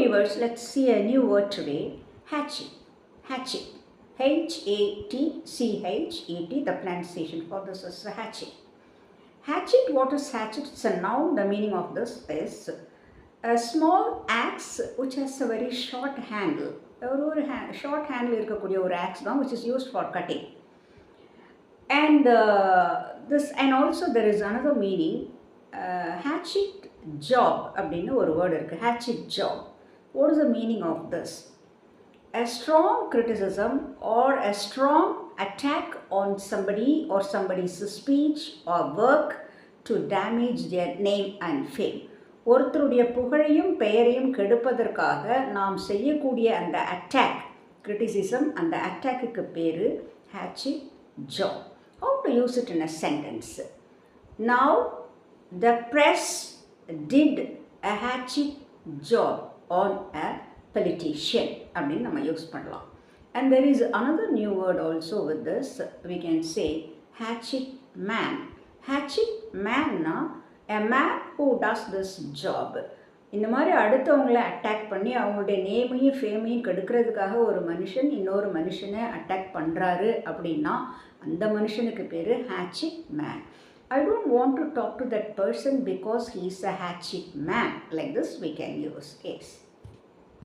viewers, let's see a new word today, hatchet. Hatchet. H-A-T-C-H-E-T, the pronunciation for this is hatchet. Hatchet, what is hatchet? It's a noun. The meaning of this is a small axe which has a very short handle. Short handle இருக்கக்கூடிய ஒரு axe தான் which is used for cutting. And also there is another meaning, hatchet job அப்படின்னு ஒரு word இருக்கு. Hatchet job. What is the meaning of this? A strong criticism or a strong attack on somebody or somebody's speech or work to damage their name and fame. ஒருத்தருடைய புகழையும் பெயரையும் கெடுப்பதற்காக நாம் செய்யக்கூடிய அந்த attack, criticism, அந்த அட்டாக்குக்கு பேர் hatchet job. How to use it in a sentence? Now the press did a hatchet job on a politician அப்படின்னு நம்ம யூஸ் பண்ணலாம். And there is another new word also with this. We can say hatchet man. Hatchet man na a man who does this job. இந்த மாதிரி அடுத்தவங்களை attack பண்ணி அவங்களுடைய நேமையும் ஃபேமையும் கெடுக்கிறதுக்காக ஒரு மனுஷன் இன்னொரு மனுஷனை அட்டாக் பண்ணுறாரு அப்படின்னா அந்த மனுஷனுக்கு பேர் hatchet man. I don't want to talk to that person because he is a hatchet man. Like this we can use. Yes.